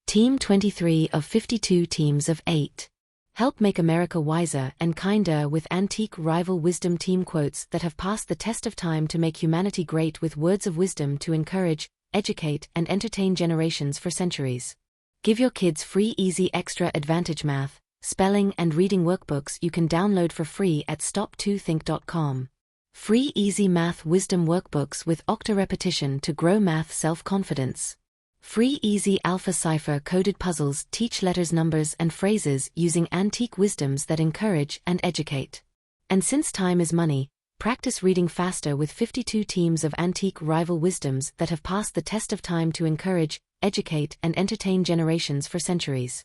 Team 23 of 52 teams of 8. Help make America wiser and kinder with antique rival wisdom team quotes that have passed the test of time to make humanity great, with words of wisdom to encourage, educate, and entertain generations for centuries. Give your kids free easy extra advantage math, spelling and reading workbooks you can download for free at stop2think.com. Free easy math wisdom workbooks with Octo-Repetition to grow math self-confidence. Free easy alpha Cypher coded puzzles teach letters, numbers, and phrases using antique wisdoms that encourage and educate. And since time is money, practice reading faster with 52 teams of antique rival wisdoms that have passed the test of time to encourage, educate, and entertain generations for centuries.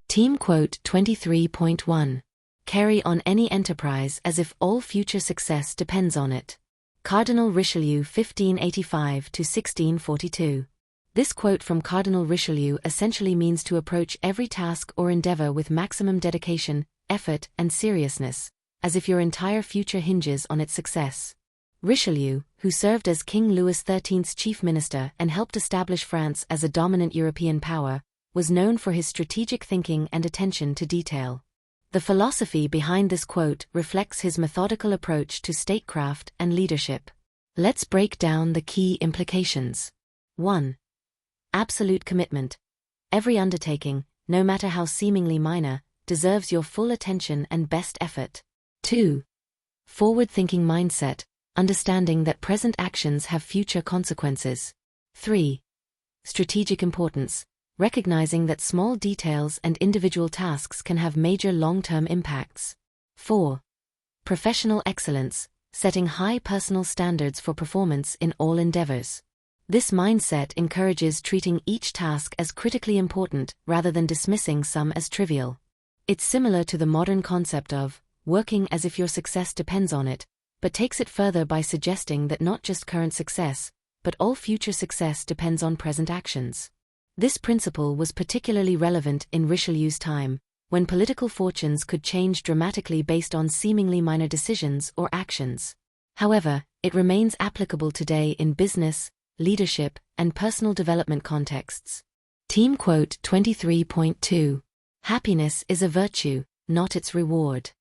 Team quote 23.1. Carry on any enterprise as if all future success depends on it. Cardinal Richelieu 1585 to 1642. This quote from Cardinal Richelieu essentially means to approach every task or endeavor with maximum dedication, effort, and seriousness, as if your entire future hinges on its success. Richelieu, who served as King Louis XIII's chief minister and helped establish France as a dominant European power, was known for his strategic thinking and attention to detail. The philosophy behind this quote reflects his methodical approach to statecraft and leadership. Let's break down the key implications. 1. Absolute commitment. Every undertaking, no matter how seemingly minor, deserves your full attention and best effort. 2. Forward-thinking mindset, understanding that present actions have future consequences. 3. Strategic importance, recognizing that small details and individual tasks can have major long-term impacts. 4. Professional excellence, setting high personal standards for performance in all endeavors. This mindset encourages treating each task as critically important rather than dismissing some as trivial. It's similar to the modern concept of working as if your success depends on it, but takes it further by suggesting that not just current success, but all future success depends on present actions. This principle was particularly relevant in Richelieu's time, when political fortunes could change dramatically based on seemingly minor decisions or actions. However, it remains applicable today in business, leadership, and personal development contexts. Team quote 23.2. Happiness is a virtue, not its reward.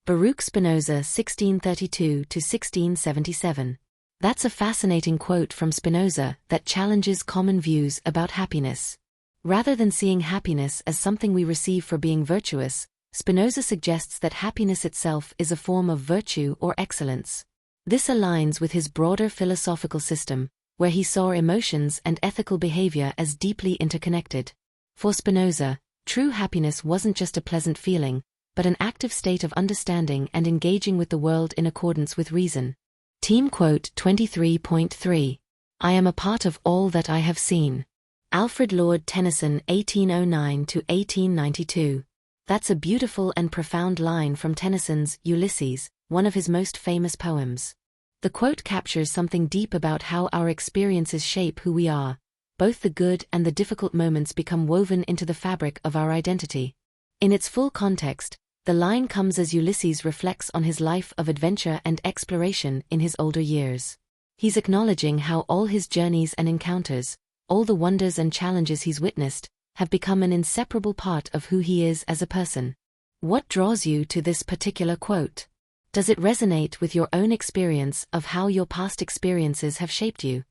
Baruch Spinoza 1632 to 1677. That's a fascinating quote from Spinoza that challenges common views about happiness. Rather than seeing happiness as something we receive for being virtuous, Spinoza suggests that happiness itself is a form of virtue or excellence. This aligns with his broader philosophical system, where he saw emotions and ethical behavior as deeply interconnected. For Spinoza, true happiness wasn't just a pleasant feeling, but an active state of understanding and engaging with the world in accordance with reason. Team quote 23.3. I am a part of all that I have seen. Alfred Lord Tennyson 1809 to 1892. That's a beautiful and profound line from Tennyson's Ulysses, one of his most famous poems. The quote captures something deep about how our experiences shape who we are. Both the good and the difficult moments become woven into the fabric of our identity. In its full context, the line comes as Ulysses reflects on his life of adventure and exploration in his older years. He's acknowledging how all his journeys and encounters, all the wonders and challenges he's witnessed, have become an inseparable part of who he is as a person. What draws you to this particular quote? Does it resonate with your own experience of how your past experiences have shaped you?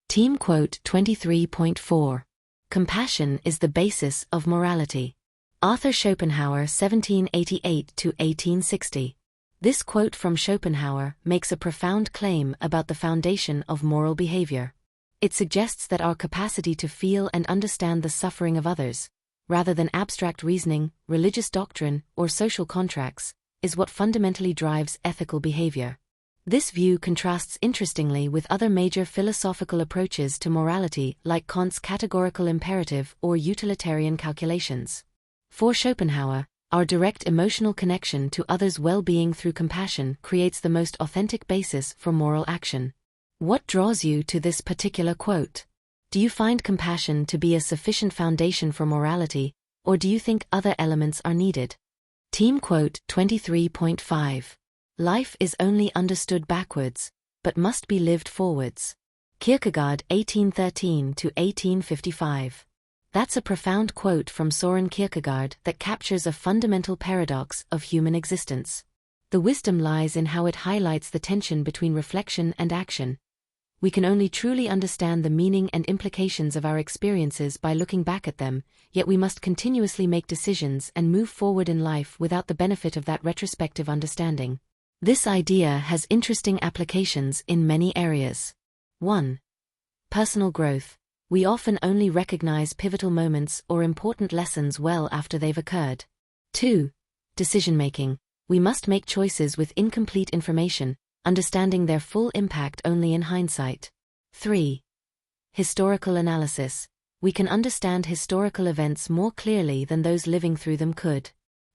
Team quote 23.4. Compassion is the basis of morality. Arthur Schopenhauer 1788 to 1860. This quote from Schopenhauer makes a profound claim about the foundation of moral behavior. It suggests that our capacity to feel and understand the suffering of others, rather than abstract reasoning, religious doctrine, or social contracts, is what fundamentally drives ethical behavior. This view contrasts interestingly with other major philosophical approaches to morality like Kant's categorical imperative or utilitarian calculations. For Schopenhauer, our direct emotional connection to others' well-being through compassion creates the most authentic basis for moral action. What draws you to this particular quote? Do you find compassion to be a sufficient foundation for morality, or do you think other elements are needed? Team quote 23.5. Life is only understood backwards, but must be lived forwards. Kierkegaard 1813 to 1855. That's a profound quote from Søren Kierkegaard that captures a fundamental paradox of human existence. The wisdom lies in how it highlights the tension between reflection and action. We can only truly understand the meaning and implications of our experiences by looking back at them, yet we must continuously make decisions and move forward in life without the benefit of that retrospective understanding. This idea has interesting applications in many areas. 1. Personal growth. We often only recognize pivotal moments or important lessons well after they've occurred. 2. Decision-making. We must make choices with incomplete information, understanding their full impact only in hindsight. 3. Historical analysis. We can understand historical events more clearly than those living through them could.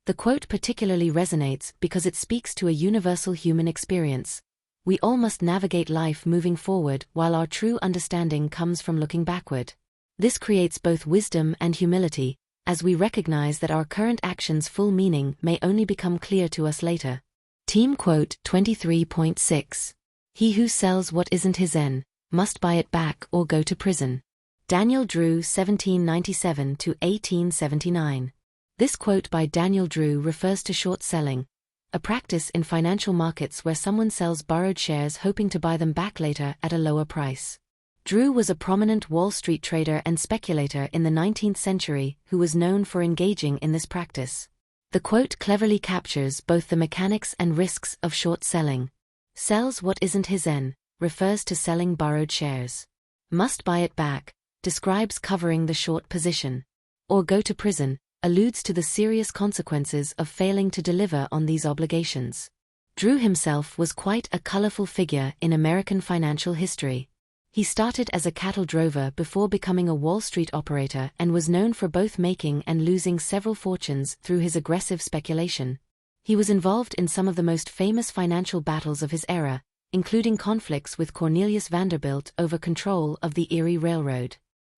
The quote particularly resonates because it speaks to a universal human experience. We all must navigate life moving forward while our true understanding comes from looking backward. This creates both wisdom and humility, as we recognize that our current actions' full meaning may only become clear to us later. Team quote 23.6. He who sells what isn't his own must buy it back or go to prison. Daniel Drew 1797 to 1879. This quote by Daniel Drew refers to short selling, a practice in financial markets where someone sells borrowed shares hoping to buy them back later at a lower price. Drew was a prominent Wall Street trader and speculator in the 19th century who was known for engaging in this practice. The quote cleverly captures both the mechanics and risks of short selling. Sells what isn't his own refers to selling borrowed shares. Must buy it back describes covering the short position. Or go to prison alludes to the serious consequences of failing to deliver on these obligations. Drew himself was quite a colorful figure in American financial history. He started as a cattle drover before becoming a Wall Street operator and was known for both making and losing several fortunes through his aggressive speculation. He was involved in some of the most famous financial battles of his era, including conflicts with Cornelius Vanderbilt over control of the Erie Railroad.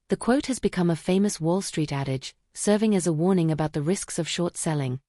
The quote has become a famous Wall Street adage, serving as a warning about the risks of short selling.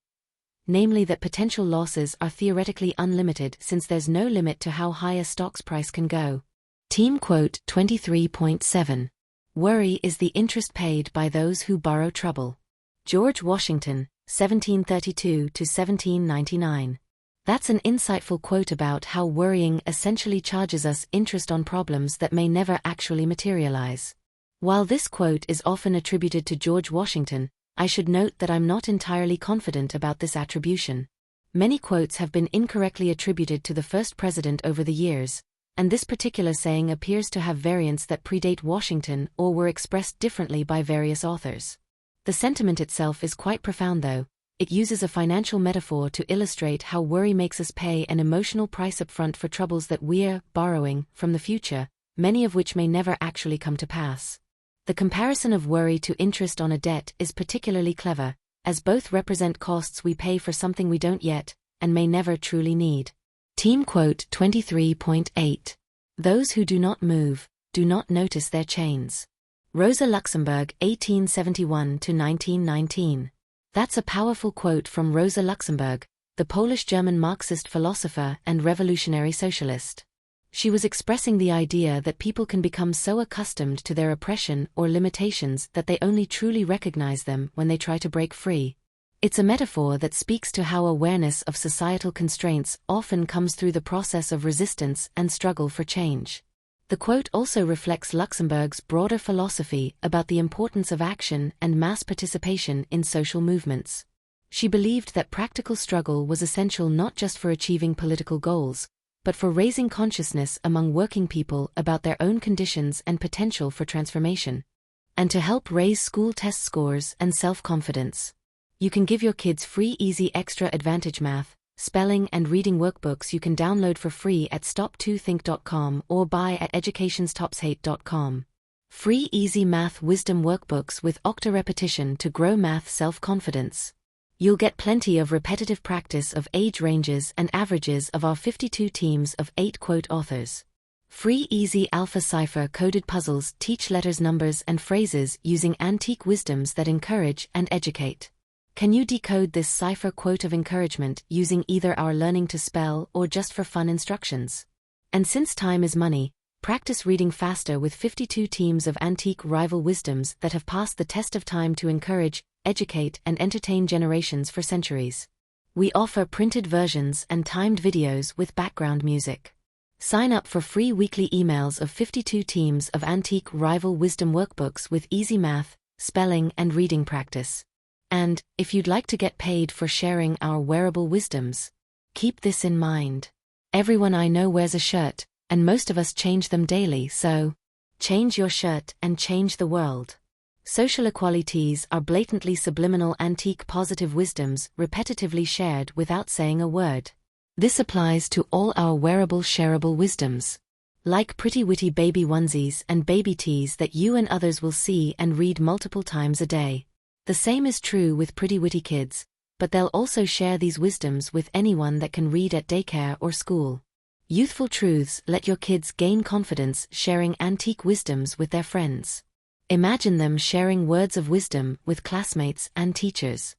Namely that potential losses are theoretically unlimited since there's no limit to how high a stock's price can go. Team quote 23.7. Worry is the interest paid by those who borrow trouble. George Washington, 1732 to 1799. That's an insightful quote about how worrying essentially charges us interest on problems that may never actually materialize. While this quote is often attributed to George Washington, I should note that I'm not entirely confident about this attribution. Many quotes have been incorrectly attributed to the first president over the years, and this particular saying appears to have variants that predate Washington or were expressed differently by various authors. The sentiment itself is quite profound though. It uses a financial metaphor to illustrate how worry makes us pay an emotional price upfront for troubles that we're borrowing from the future, many of which may never actually come to pass. The comparison of worry to interest on a debt is particularly clever, as both represent costs we pay for something we don't yet, and may never truly need. Team quote 23.8. Those who do not move, do not notice their chains. Rosa Luxemburg 1871 to 1919. That's a powerful quote from Rosa Luxemburg, the Polish-German Marxist philosopher and revolutionary socialist. She was expressing the idea that people can become so accustomed to their oppression or limitations that they only truly recognize them when they try to break free. It's a metaphor that speaks to how awareness of societal constraints often comes through the process of resistance and struggle for change. The quote also reflects Luxemburg's broader philosophy about the importance of action and mass participation in social movements. She believed that practical struggle was essential not just for achieving political goals, but for raising consciousness among working people about their own conditions and potential for transformation, and to help raise school test scores and self-confidence. You can give your kids free easy extra advantage math, spelling and reading workbooks you can download for free at stop2think.com or buy at educationstopshate.com. Free easy math wisdom workbooks with Octo-Repetition to grow math self-confidence. You'll get plenty of repetitive practice of age ranges and averages of our 52 teams of 8 quote authors. Free easy alpha Cypher coded puzzles teach letters, numbers, and phrases using antique wisdoms that encourage and educate. Can you decode this Cypher quote of encouragement using either our learning to spell or just for fun instructions? And since time is money, practice reading faster with 52 teams of antique rival wisdoms that have passed the test of time to encourage, educate, and entertain generations for centuries. We offer printed versions and timed videos with background music. Sign up for free weekly emails of 52 teams of antique rival wisdom workbooks with easy math, spelling, and reading practice. And, if you'd like to get paid for sharing our wearable wisdoms, keep this in mind. Everyone I know wears a shirt, and most of us change them daily, so change your shirt and change the world. Social equalities are blatantly subliminal antique positive wisdoms repetitively shared without saying a word. This applies to all our wearable shareable wisdoms. Like pretty witty baby onesies and baby tees that you and others will see and read multiple times a day. The same is true with pretty witty kids, but they'll also share these wisdoms with anyone that can read at daycare or school. Youthful truths let your kids gain confidence sharing antique wisdoms with their friends. Imagine them sharing words of wisdom with classmates and teachers.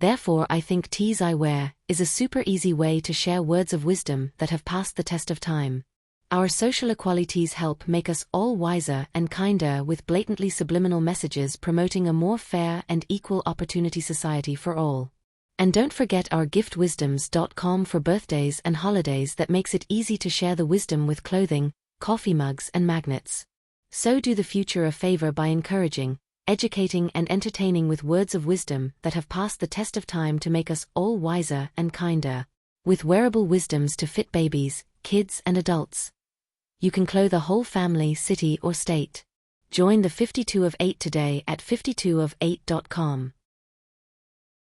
Therefore I think tees I wear is a super easy way to share words of wisdom that have passed the test of time. Our social equalities help make us all wiser and kinder with blatantly subliminal messages promoting a more fair and equal opportunity society for all. And don't forget our giftwisdoms.com for birthdays and holidays that makes it easy to share the wisdom with clothing, coffee mugs, and magnets. So do the future a favor by encouraging, educating, and entertaining with words of wisdom that have passed the test of time to make us all wiser and kinder. With wearable wisdoms to fit babies, kids, and adults, you can clothe a whole family, city, or state. Join the 52 of 8 today at 52of8.com.